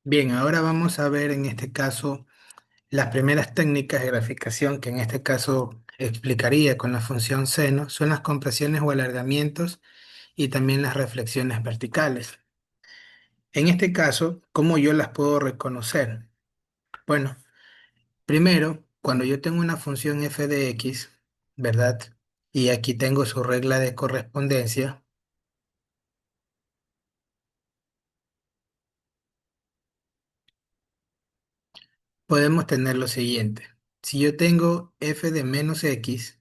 Bien, ahora vamos a ver en este caso las primeras técnicas de graficación que en este caso explicaría con la función seno son las compresiones o alargamientos y también las reflexiones verticales. En este caso, ¿cómo yo las puedo reconocer? Bueno, primero, cuando yo tengo una función f de x, ¿verdad? Y aquí tengo su regla de correspondencia, podemos tener lo siguiente. Si yo tengo f de menos x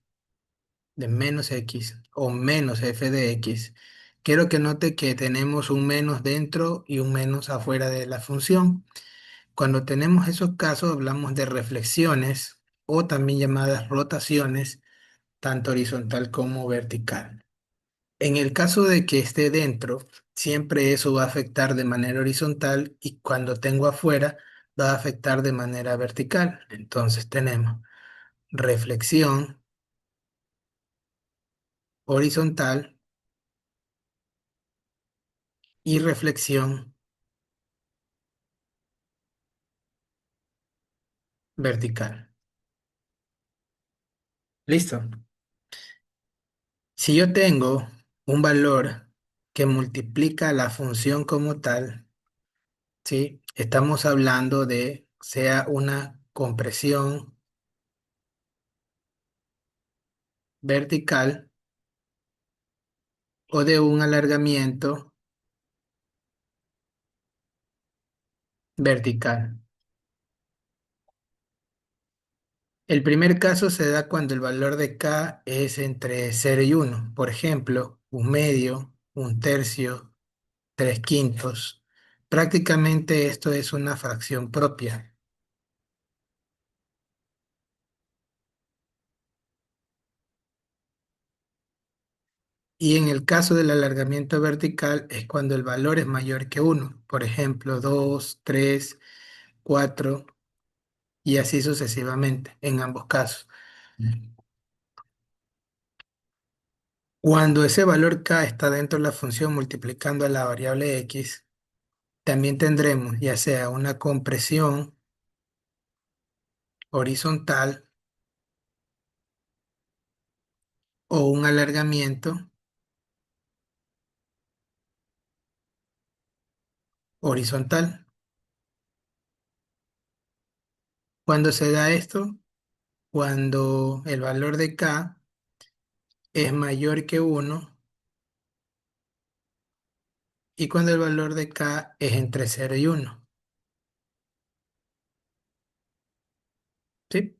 o menos f de x, quiero que note que tenemos un menos dentro y un menos afuera de la función. Cuando tenemos esos casos, hablamos de reflexiones o también llamadas rotaciones, tanto horizontal como vertical. En el caso de que esté dentro, siempre eso va a afectar de manera horizontal y cuando tengo afuera, va a afectar de manera vertical. Entonces tenemos reflexión horizontal y reflexión vertical. Listo. Si yo tengo un valor que multiplica la función como tal, ¿sí? Estamos hablando de sea una compresión vertical o de un alargamiento vertical. El primer caso se da cuando el valor de k es entre 0 y 1. Por ejemplo, un medio, un tercio, tres quintos. Prácticamente esto es una fracción propia. Y en el caso del alargamiento vertical es cuando el valor es mayor que 1. Por ejemplo, 2, 3, 4 y así sucesivamente en ambos casos. Cuando ese valor k está dentro de la función multiplicando a la variable x, también tendremos ya sea una compresión horizontal o un alargamiento horizontal. Cuando se da esto, cuando el valor de k es mayor que 1 y cuando el valor de k es entre 0 y 1. ¿Sí?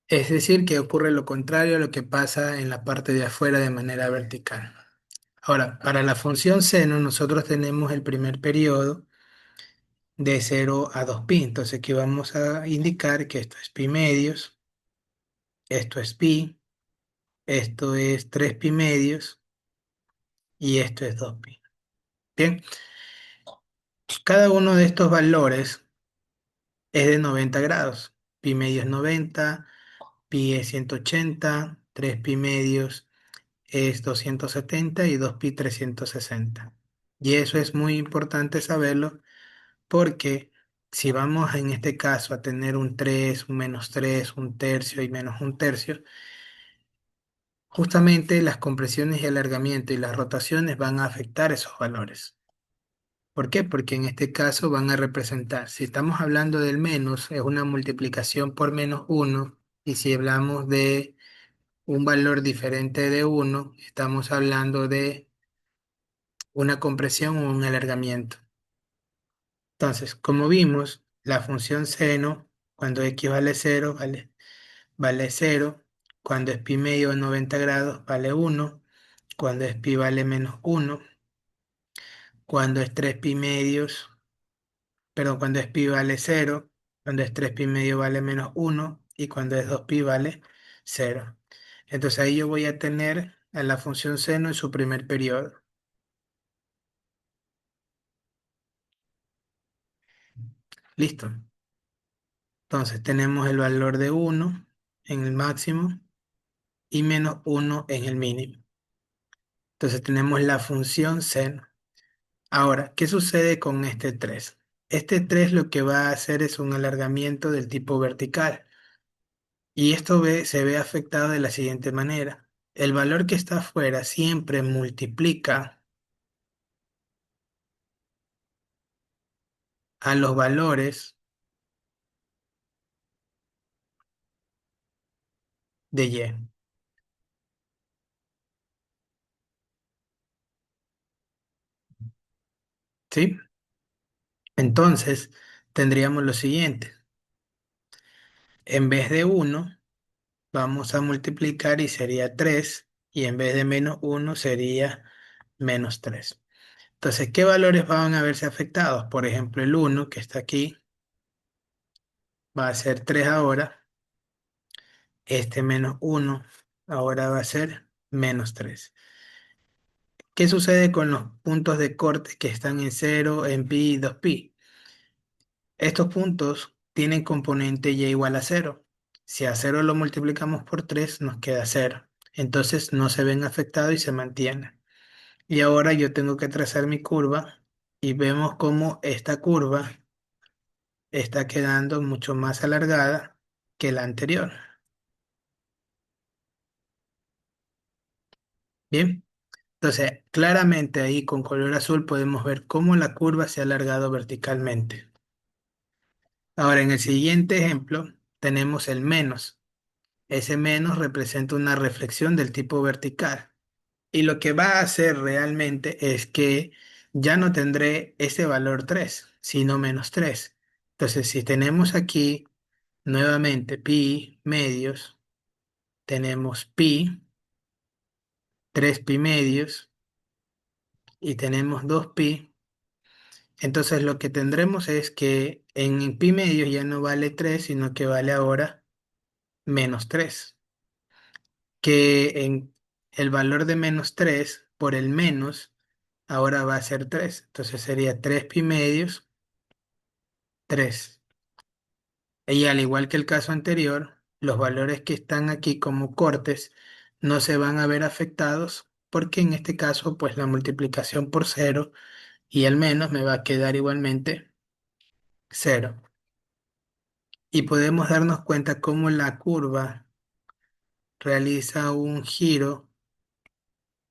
Es decir, que ocurre lo contrario a lo que pasa en la parte de afuera de manera vertical. Ahora, para la función seno, nosotros tenemos el primer periodo de 0 a 2pi. Entonces, aquí vamos a indicar que esto es pi medios, esto es pi, esto es 3pi medios y esto es 2pi. Bien, cada uno de estos valores es de 90 grados. Pi medio es 90, pi es 180, 3pi medios es 270 y 2pi 360. Y eso es muy importante saberlo porque si vamos en este caso a tener un 3, un -3, un tercio y menos un tercio, justamente las compresiones y alargamiento y las rotaciones van a afectar esos valores. ¿Por qué? Porque en este caso van a representar, si estamos hablando del menos, es una multiplicación por -1, y si hablamos de un valor diferente de 1, estamos hablando de una compresión o un alargamiento. Entonces, como vimos, la función seno, cuando x vale 0, vale 0. Cuando es pi medio de 90 grados, vale 1. Cuando es pi vale -1. Cuando es 3 pi medios, perdón, cuando es pi vale 0. Cuando es 3 pi medio vale -1. Y cuando es 2 pi vale 0. Entonces ahí yo voy a tener a la función seno en su primer periodo. Listo. Entonces tenemos el valor de 1 en el máximo y -1 en el mínimo. Entonces tenemos la función seno. Ahora, ¿qué sucede con este 3? Este 3 lo que va a hacer es un alargamiento del tipo vertical y esto se ve afectado de la siguiente manera. El valor que está afuera siempre multiplica a los valores de Y, ¿sí? Entonces, tendríamos lo siguiente. En vez de uno vamos a multiplicar y sería 3 y en vez de -1 sería -3. Entonces, ¿qué valores van a verse afectados? Por ejemplo, el uno que está aquí va a ser 3 ahora. Este -1 ahora va a ser -3. ¿Qué sucede con los puntos de corte que están en cero, en pi y 2pi? Estos puntos tienen componente y igual a cero. Si a cero lo multiplicamos por 3 nos queda cero. Entonces no se ven afectados y se mantienen. Y ahora yo tengo que trazar mi curva y vemos cómo esta curva está quedando mucho más alargada que la anterior. Bien, entonces claramente ahí con color azul podemos ver cómo la curva se ha alargado verticalmente. Ahora en el siguiente ejemplo tenemos el menos. Ese menos representa una reflexión del tipo vertical. Y lo que va a hacer realmente es que ya no tendré ese valor 3 sino -3. Entonces, si tenemos aquí nuevamente pi medios, tenemos pi, 3 pi medios y tenemos 2 pi. Entonces, lo que tendremos es que en pi medios ya no vale 3 sino que vale ahora -3. Que en el valor de -3 por el menos ahora va a ser 3. Entonces sería 3 pi medios, 3. Y al igual que el caso anterior, los valores que están aquí como cortes no se van a ver afectados porque en este caso pues la multiplicación por cero y el menos me va a quedar igualmente cero. Y podemos darnos cuenta cómo la curva realiza un giro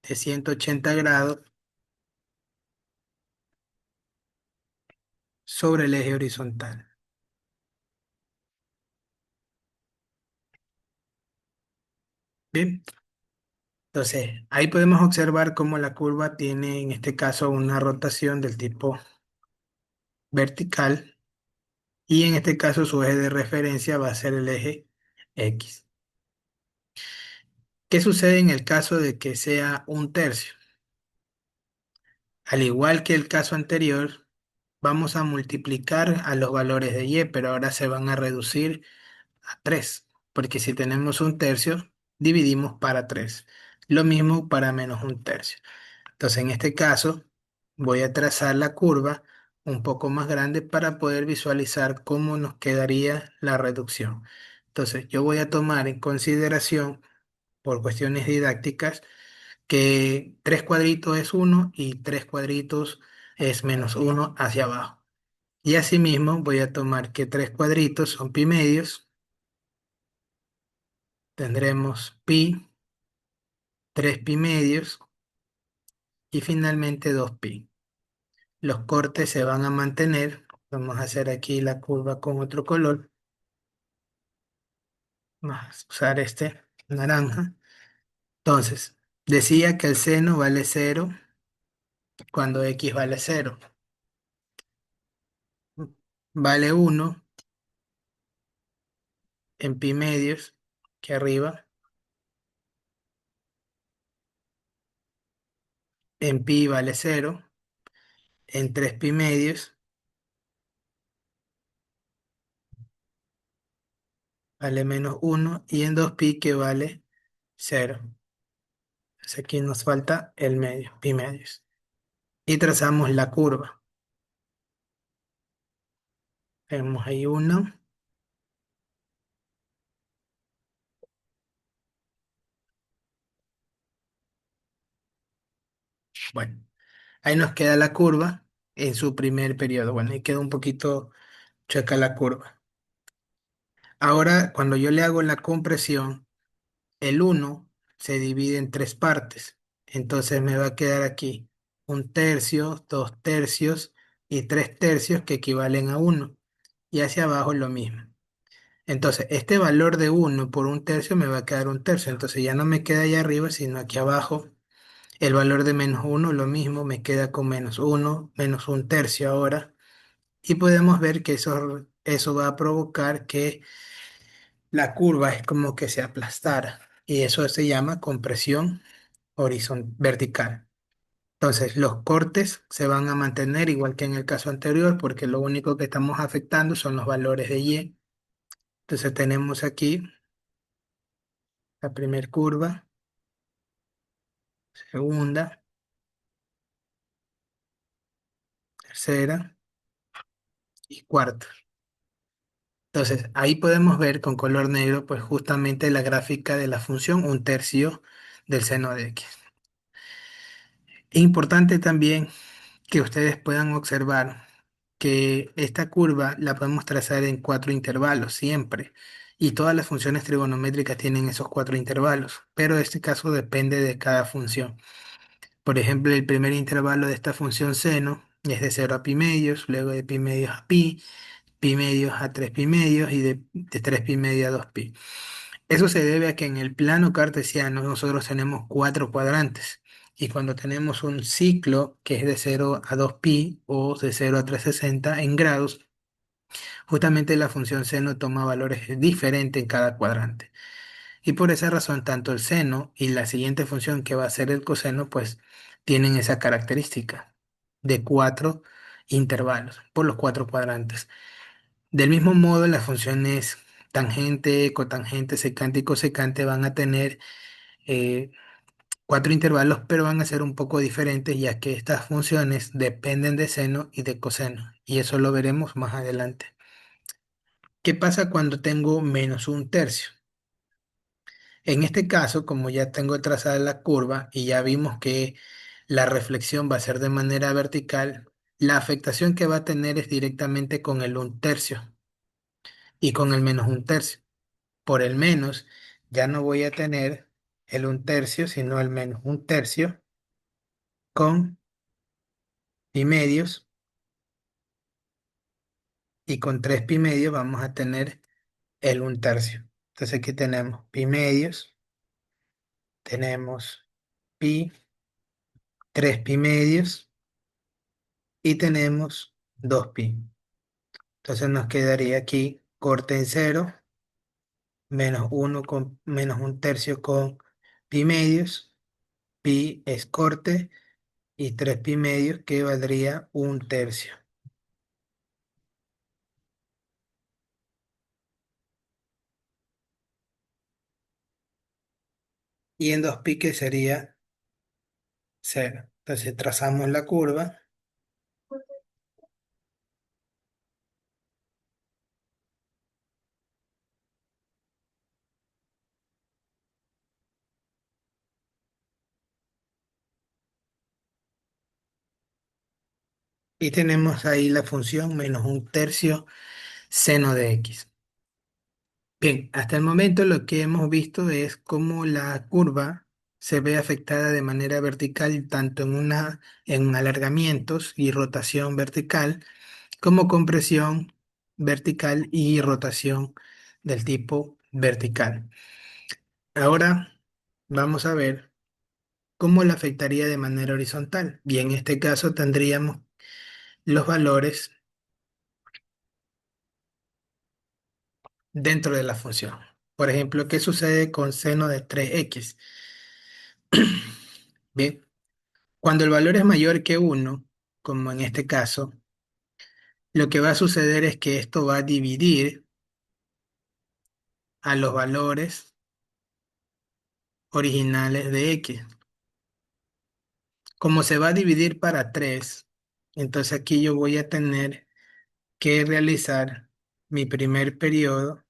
de 180 grados sobre el eje horizontal. Bien, entonces ahí podemos observar cómo la curva tiene en este caso una rotación del tipo vertical y en este caso su eje de referencia va a ser el eje X. ¿Qué sucede en el caso de que sea un tercio? Al igual que el caso anterior, vamos a multiplicar a los valores de Y, pero ahora se van a reducir a 3, porque si tenemos un tercio, dividimos para 3. Lo mismo para menos un tercio. Entonces, en este caso, voy a trazar la curva un poco más grande para poder visualizar cómo nos quedaría la reducción. Entonces, yo voy a tomar en consideración, por cuestiones didácticas, que 3 cuadritos es uno y 3 cuadritos es -1 hacia abajo. Y asimismo, voy a tomar que 3 cuadritos son pi medios, tendremos pi, 3 pi medios y finalmente 2 pi. Los cortes se van a mantener. Vamos a hacer aquí la curva con otro color. Vamos a usar este naranja. Entonces, decía que el seno vale cero cuando x vale cero. Vale uno en pi medios, que arriba. En pi vale cero. En 3 pi medios vale -1. Y en 2 pi que vale cero. Entonces aquí nos falta el medio, pi medios. Y trazamos la curva. Tenemos ahí uno. Bueno, ahí nos queda la curva. en su primer periodo. Bueno, ahí queda un poquito chueca la curva. Ahora, cuando yo le hago la compresión, el uno se divide en tres partes. Entonces me va a quedar aquí un tercio, dos tercios y tres tercios que equivalen a uno. Y hacia abajo lo mismo. Entonces, este valor de uno por un tercio me va a quedar un tercio. Entonces ya no me queda allá arriba, sino aquí abajo. El valor de menos uno, lo mismo, me queda con menos uno, menos un tercio ahora. Y podemos ver que eso va a provocar que la curva es como que se aplastara. Y eso se llama compresión vertical. Entonces, los cortes se van a mantener igual que en el caso anterior, porque lo único que estamos afectando son los valores de Y. Entonces, tenemos aquí la primera curva, segunda, tercera y cuarta. Entonces, ahí podemos ver con color negro, pues justamente la gráfica de la función un tercio del seno de X. Es importante también que ustedes puedan observar que esta curva la podemos trazar en cuatro intervalos siempre. Y todas las funciones trigonométricas tienen esos cuatro intervalos, pero este caso depende de cada función. Por ejemplo, el primer intervalo de esta función seno es de 0 a pi medios, luego de pi medios a pi medios a 3 pi medios y de 3 pi medio a 2 pi. Eso se debe a que en el plano cartesiano nosotros tenemos cuatro cuadrantes. Y cuando tenemos un ciclo que es de 0 a 2 pi o de 0 a 360 en grados, justamente la función seno toma valores diferentes en cada cuadrante. Y por esa razón, tanto el seno y la siguiente función que va a ser el coseno, pues tienen esa característica de cuatro intervalos por los cuatro cuadrantes. Del mismo modo, las funciones tangente, cotangente, secante y cosecante van a tener eh, cuatro intervalos, pero van a ser un poco diferentes, ya que estas funciones dependen de seno y de coseno. Y eso lo veremos más adelante. ¿Qué pasa cuando tengo menos un tercio? En este caso, como ya tengo trazada la curva y ya vimos que la reflexión va a ser de manera vertical, la afectación que va a tener es directamente con el un tercio y con el menos un tercio. Por el menos ya no voy a tener el un tercio, sino el menos un tercio con pi medios, y con 3 pi medios vamos a tener el un tercio. Entonces aquí tenemos pi medios, tenemos pi, 3 pi medios y tenemos 2 pi. Entonces nos quedaría aquí corte en cero, menos uno con menos un tercio con pi medios, pi es corte y 3 pi medios que valdría un tercio. Y en 2 pi que sería cero. Entonces trazamos la curva y tenemos ahí la función menos un tercio seno de x. Bien, hasta el momento lo que hemos visto es cómo la curva se ve afectada de manera vertical tanto en alargamientos y rotación vertical como compresión vertical y rotación del tipo vertical. Ahora vamos a ver cómo la afectaría de manera horizontal. Y en este caso tendríamos los valores dentro de la función. Por ejemplo, ¿qué sucede con seno de 3x? Bien, cuando el valor es mayor que uno, como en este caso, lo que va a suceder es que esto va a dividir a los valores originales de x. Como se va a dividir para 3, entonces aquí yo voy a tener que realizar mi primer periodo.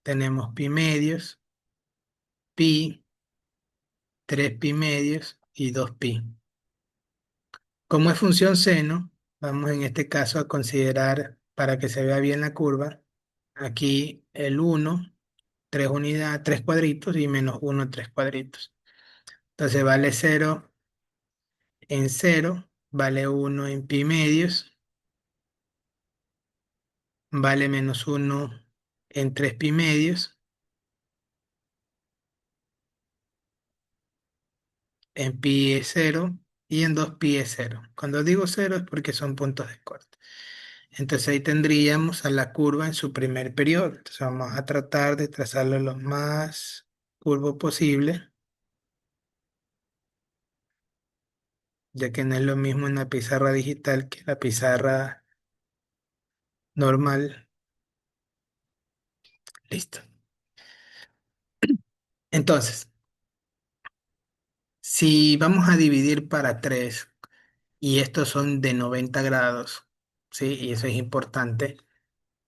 Tenemos pi medios, pi, 3 pi medios y 2 pi. Como es función seno, vamos en este caso a considerar, para que se vea bien la curva, aquí el 1, 3 unidades, 3 cuadritos y menos 1, 3 cuadritos. Entonces vale 0 en 0, vale 1 en pi medios, vale menos 1 en 3 pi medios, en pi es 0 y en 2 pi es 0. Cuando digo 0 es porque son puntos de corte. Entonces ahí tendríamos a la curva en su primer periodo. Entonces vamos a tratar de trazarlo lo más curvo posible, ya que no es lo mismo en la pizarra digital que la pizarra normal. Listo. Entonces, si vamos a dividir para 3 y estos son de 90 grados, ¿sí? Y eso es importante,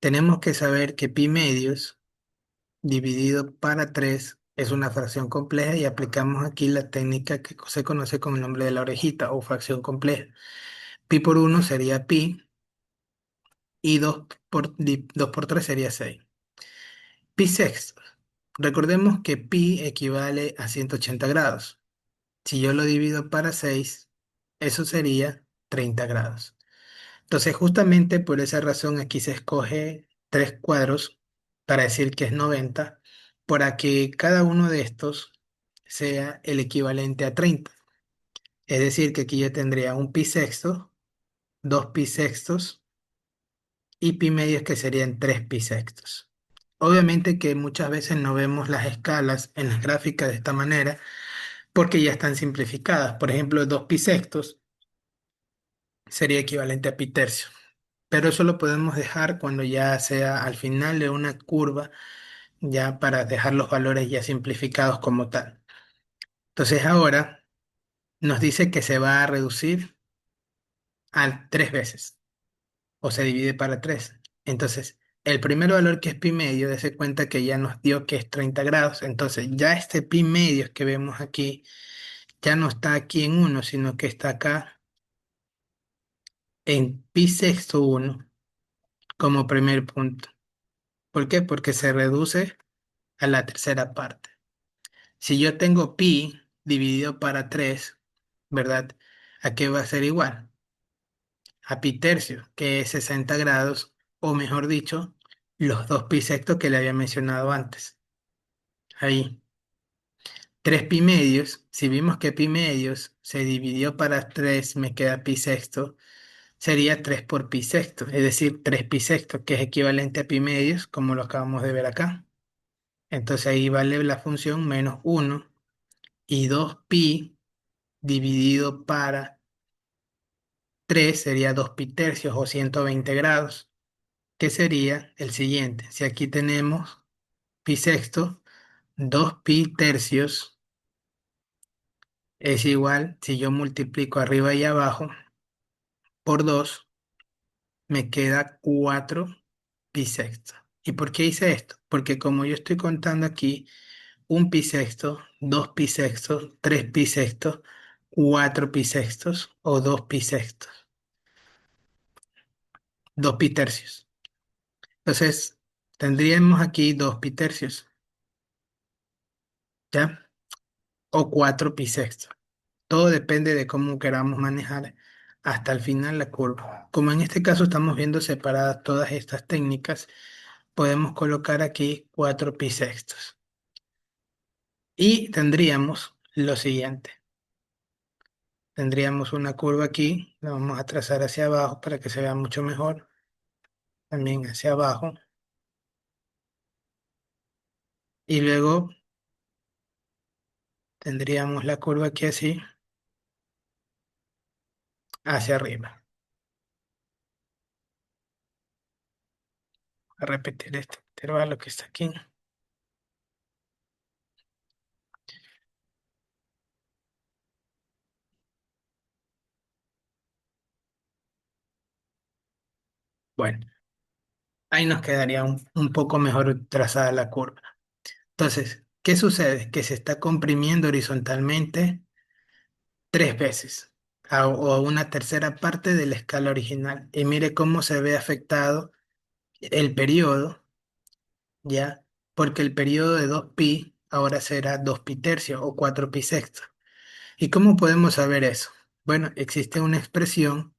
tenemos que saber que pi medios dividido para 3 es una fracción compleja y aplicamos aquí la técnica que se conoce con el nombre de la orejita o fracción compleja. Pi por uno sería pi y 2 por 3 sería 6. Pi sexto. Recordemos que pi equivale a 180 grados. Si yo lo divido para 6, eso sería 30 grados. Entonces, justamente por esa razón aquí se escoge 3 cuadros para decir que es 90, para que cada uno de estos sea el equivalente a 30. Es decir, que aquí yo tendría un pi sexto, 2 pi sextos y pi medios que serían 3 pi sextos. Obviamente que muchas veces no vemos las escalas en las gráficas de esta manera porque ya están simplificadas. Por ejemplo, 2 pi sextos sería equivalente a pi tercios. Pero eso lo podemos dejar cuando ya sea al final de una curva, ya para dejar los valores ya simplificados como tal. Entonces ahora nos dice que se va a reducir a 3 veces o se divide para 3. Entonces, el primer valor que es pi medio, dése cuenta que ya nos dio que es 30 grados. Entonces, ya este pi medio que vemos aquí ya no está aquí en uno, sino que está acá en pi sexto uno como primer punto. ¿Por qué? Porque se reduce a la tercera parte. Si yo tengo pi dividido para 3, ¿verdad? ¿A qué va a ser igual? A pi tercio, que es 60 grados, o mejor dicho, los 2 pi sextos que le había mencionado antes. Ahí. 3 pi medios, si vimos que pi medios se dividió para 3, me queda pi sexto, sería 3 por pi sexto, es decir, 3 pi sexto, que es equivalente a pi medios, como lo acabamos de ver acá. Entonces ahí vale la función menos 1 y 2 pi dividido para 3 sería 2 pi tercios o 120 grados, que sería el siguiente. Si aquí tenemos pi sexto, 2 pi tercios es igual, si yo multiplico arriba y abajo por 2, me queda 4 pi sexto. ¿Y por qué hice esto? Porque como yo estoy contando aquí un pi sexto, 2 pi sextos, 3 pi sextos, 4 pi sextos o 2 pi sextos, 2 pi tercios. Entonces, tendríamos aquí 2 pi tercios, ¿ya? O 4 pi sextos. Todo depende de cómo queramos manejar hasta el final la curva. Como en este caso estamos viendo separadas todas estas técnicas, podemos colocar aquí 4 pi sextos. Y tendríamos lo siguiente. Tendríamos una curva aquí, la vamos a trazar hacia abajo para que se vea mucho mejor. También hacia abajo. Y luego tendríamos la curva aquí así, hacia arriba. A repetir este intervalo que está aquí. Bueno, ahí nos quedaría un poco mejor trazada la curva. Entonces, ¿qué sucede? Que se está comprimiendo horizontalmente 3 veces. o a una tercera parte de la escala original. Y mire cómo se ve afectado el periodo, ¿ya? Porque el periodo de 2pi ahora será 2pi tercio o 4pi sexto. ¿Y cómo podemos saber eso? Bueno, existe una expresión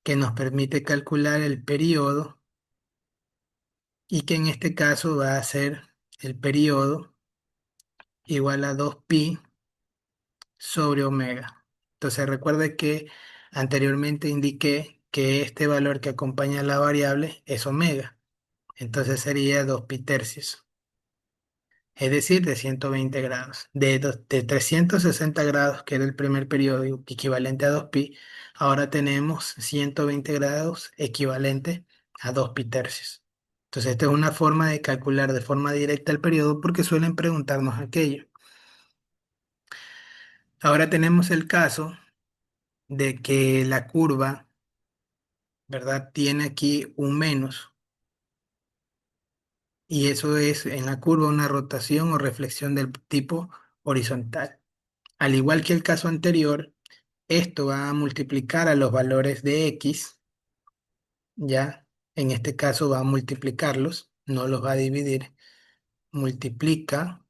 que nos permite calcular el periodo y que en este caso va a ser el periodo igual a 2pi sobre omega. Entonces recuerde que anteriormente indiqué que este valor que acompaña a la variable es omega. Entonces sería 2pi tercios, es decir, de 120 grados. De 360 grados, que era el primer periodo equivalente a 2pi, ahora tenemos 120 grados equivalente a 2pi tercios. Entonces esta es una forma de calcular de forma directa el periodo porque suelen preguntarnos aquello. Ahora tenemos el caso de que la curva, ¿verdad? Tiene aquí un menos y eso es en la curva una rotación o reflexión del tipo horizontal. Al igual que el caso anterior, esto va a multiplicar a los valores de x, ¿ya? En este caso va a multiplicarlos, no los va a dividir, multiplica.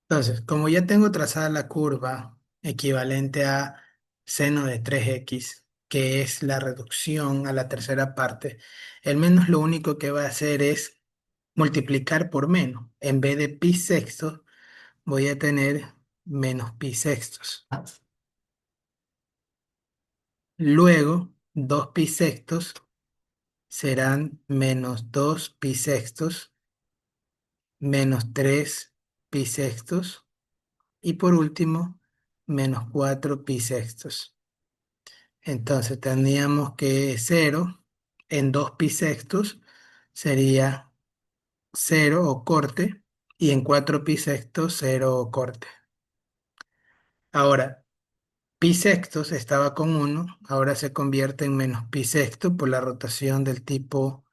Entonces, como ya tengo trazada la curva equivalente a seno de 3x, que es la reducción a la tercera parte, el menos lo único que va a hacer es multiplicar por menos. En vez de pi sextos, voy a tener menos pi sextos. Luego, 2 pi sextos serán menos 2 pi sextos, menos 3 pi sextos y por último, menos 4 pi sextos. Entonces tendríamos que cero en 2 pi sextos sería cero o corte y en 4 pi sextos cero o corte. Ahora, pi sextos estaba con uno, ahora se convierte en menos pi sexto por la rotación del tipo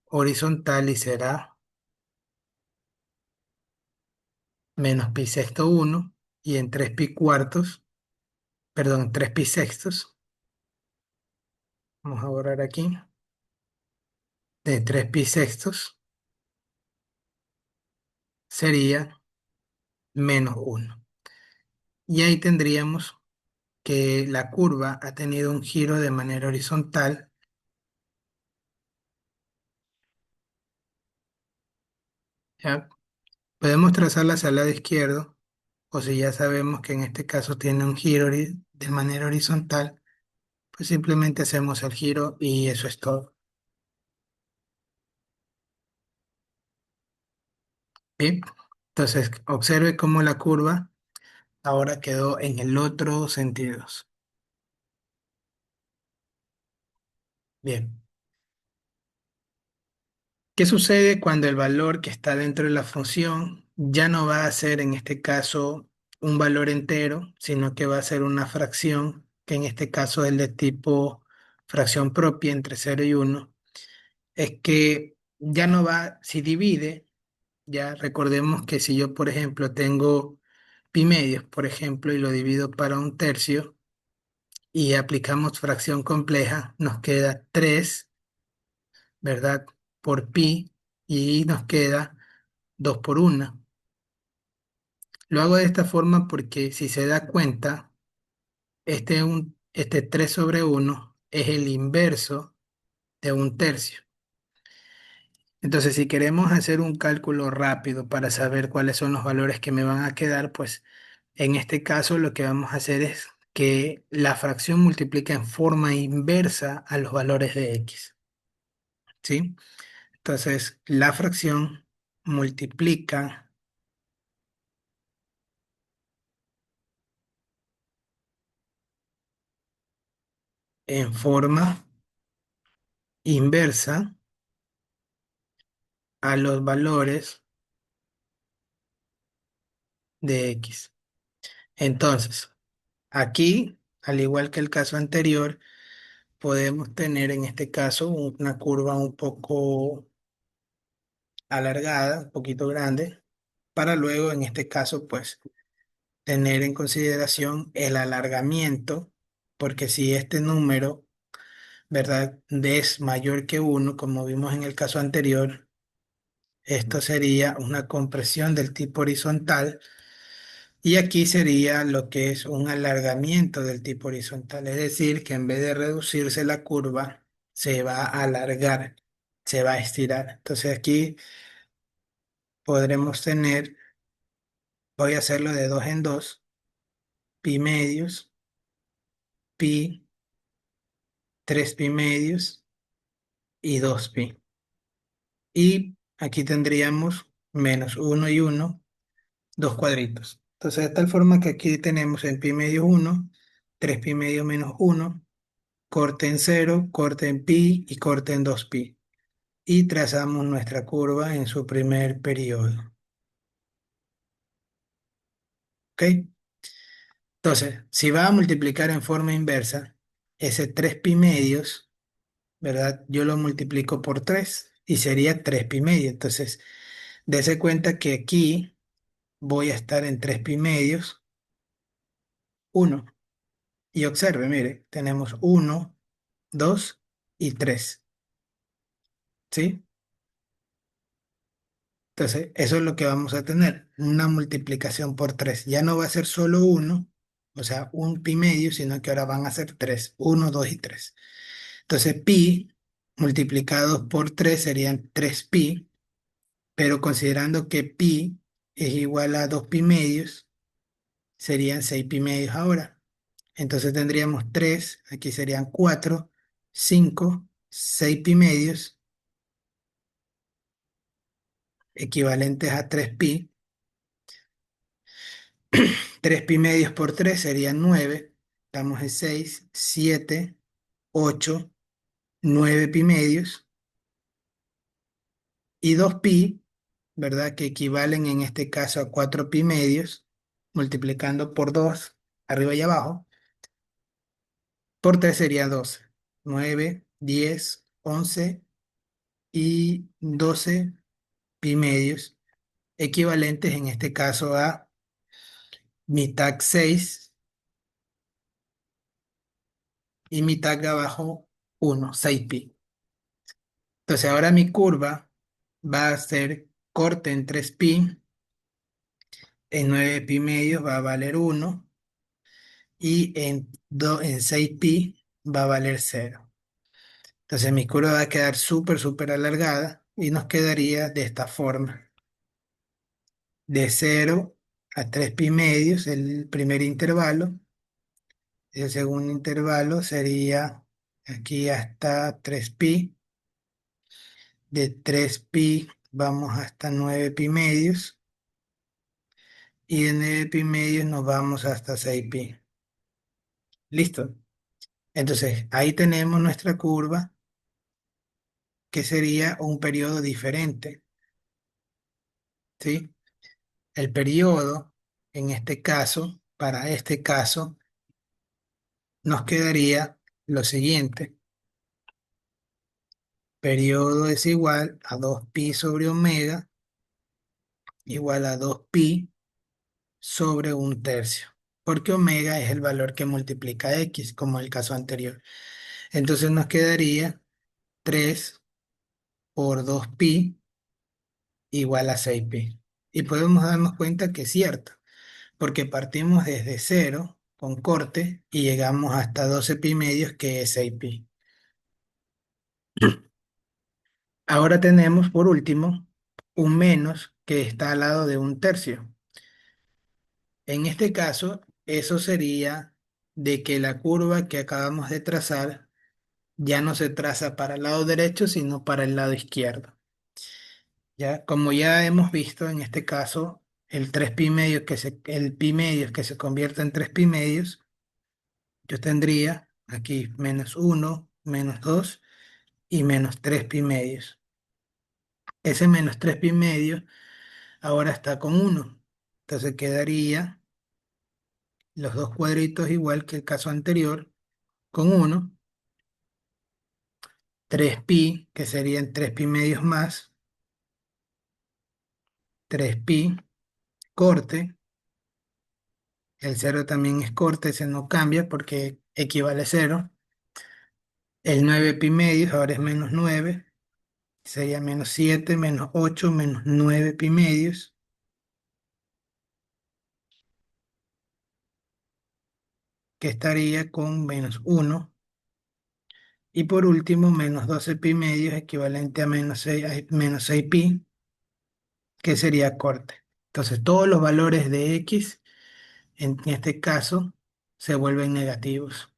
horizontal y será menos pi sexto uno y en 3 pi cuartos, perdón, 3 pi sextos, vamos a borrar aquí, de 3 pi sextos sería menos uno. Y ahí tendríamos que la curva ha tenido un giro de manera horizontal, ¿ya? Podemos trazarla hacia el lado izquierdo, o si ya sabemos que en este caso tiene un giro de manera horizontal, pues simplemente hacemos el giro y eso es todo. Bien, entonces observe cómo la curva ahora quedó en el otro sentido. Bien, ¿qué sucede cuando el valor que está dentro de la función ya no va a ser en este caso un valor entero, sino que va a ser una fracción, que en este caso es de tipo fracción propia entre cero y uno? Es que ya no va, si divide, ya recordemos que si yo, por ejemplo, tengo pi medios, por ejemplo, y lo divido para un tercio y aplicamos fracción compleja, nos queda 3, ¿verdad? Por pi y nos queda 2 por 1. Lo hago de esta forma porque si se da cuenta, este 3 sobre uno es el inverso de un tercio. Entonces, si queremos hacer un cálculo rápido para saber cuáles son los valores que me van a quedar, pues en este caso lo que vamos a hacer es que la fracción multiplica en forma inversa a los valores de x, ¿sí? Entonces, la fracción multiplica en forma inversa a los valores de x. Entonces, aquí, al igual que el caso anterior, podemos tener en este caso una curva un poco alargada, un poquito grande, para luego, en este caso, pues, tener en consideración el alargamiento, porque si este número, ¿verdad?, es mayor que uno, como vimos en el caso anterior, esto sería una compresión del tipo horizontal y aquí sería lo que es un alargamiento del tipo horizontal, es decir, que en vez de reducirse la curva, se va a alargar, se va a estirar. Entonces aquí podremos tener, voy a hacerlo de dos en dos, pi medios, pi, 3 pi medios y 2 pi. Y aquí tendríamos menos uno y uno, dos cuadritos. Entonces, de tal forma que aquí tenemos en pi medio uno, 3 pi medio menos uno, corte en cero, corte en pi y corte en 2 pi. Y trazamos nuestra curva en su primer periodo. ¿Ok? Entonces, si va a multiplicar en forma inversa, ese 3 pi medios, ¿verdad? Yo lo multiplico por 3 y sería 3 pi medio. Entonces, dése cuenta que aquí voy a estar en 3 pi medios, uno. Y observe, mire, tenemos uno, 2 y 3. ¿Sí? Entonces, eso es lo que vamos a tener, una multiplicación por 3. Ya no va a ser solo uno, o sea, un pi medio, sino que ahora van a ser 3, uno, 2 y 3. Entonces, pi multiplicados por 3 serían 3 pi, pero considerando que pi es igual a 2 pi medios, serían 6 pi medios ahora. Entonces tendríamos 3, aquí serían 4, 5, 6 pi medios, equivalentes a 3 pi. 3 pi medios por 3 serían 9. Estamos en 6, 7, 8, 9 pi medios y 2 pi, ¿verdad? Que equivalen en este caso a 4 pi medios, multiplicando por 2, arriba y abajo, por 3 sería 12. 9, 10, 11 y 12 pi medios, equivalentes en este caso a mitad 6 y mitad de abajo 1, 6 pi. Entonces ahora mi curva va a ser corte en 3 pi, en 9 pi medios va a valer uno y en 6 pi va a valer cero. Entonces mi curva va a quedar súper, súper alargada y nos quedaría de esta forma. De cero a 3 pi medios, el primer intervalo. El segundo intervalo sería aquí hasta 3 pi. De 3 pi vamos hasta 9 pi medios. Y de 9 pi medios nos vamos hasta 6 pi. ¿Listo? Entonces, ahí tenemos nuestra curva, que sería un periodo diferente, ¿sí? El periodo, en este caso, para este caso, nos quedaría lo siguiente. Periodo es igual a 2 pi sobre omega, igual a 2 pi sobre un tercio, porque omega es el valor que multiplica x, como el caso anterior. Entonces nos quedaría 3 por 2 pi igual a 6 pi. Y podemos darnos cuenta que es cierto, porque partimos desde cero con corte y llegamos hasta 12 pi medios, que es 6 pi. Ahora tenemos, por último, un menos que está al lado de un tercio. En este caso, eso sería de que la curva que acabamos de trazar ya no se traza para el lado derecho, sino para el lado izquierdo. Ya, como ya hemos visto en este caso, el pi medios que se convierte en 3 pi medios, yo tendría aquí menos uno, menos 2 y menos 3 pi medios. Ese menos 3 pi medio ahora está con uno. Entonces quedaría los dos cuadritos igual que el caso anterior, con uno, 3 pi, que serían 3 pi medios más, 3 pi, corte, el cero también es corte, ese no cambia porque equivale a cero. El 9 pi medios ahora es menos 9, sería menos 7 menos 8 menos 9 pi medios, que estaría con menos uno. Y por último, menos 12 pi medios, equivalente a menos 6 pi, que sería corte. Entonces, todos los valores de x, en este caso, se vuelven negativos.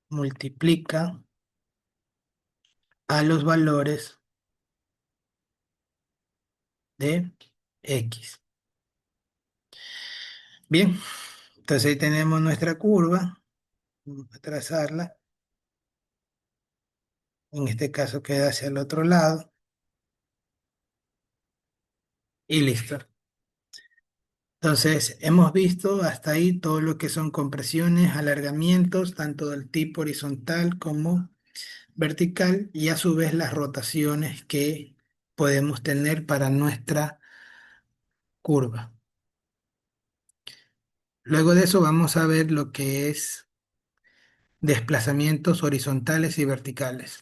Multiplica a los valores de x. Bien, entonces ahí tenemos nuestra curva. Vamos a trazarla. En este caso queda hacia el otro lado. Y listo. Entonces, hemos visto hasta ahí todo lo que son compresiones, alargamientos, tanto del tipo horizontal como vertical, y a su vez las rotaciones que podemos tener para nuestra curva. Luego de eso vamos a ver lo que es desplazamientos horizontales y verticales.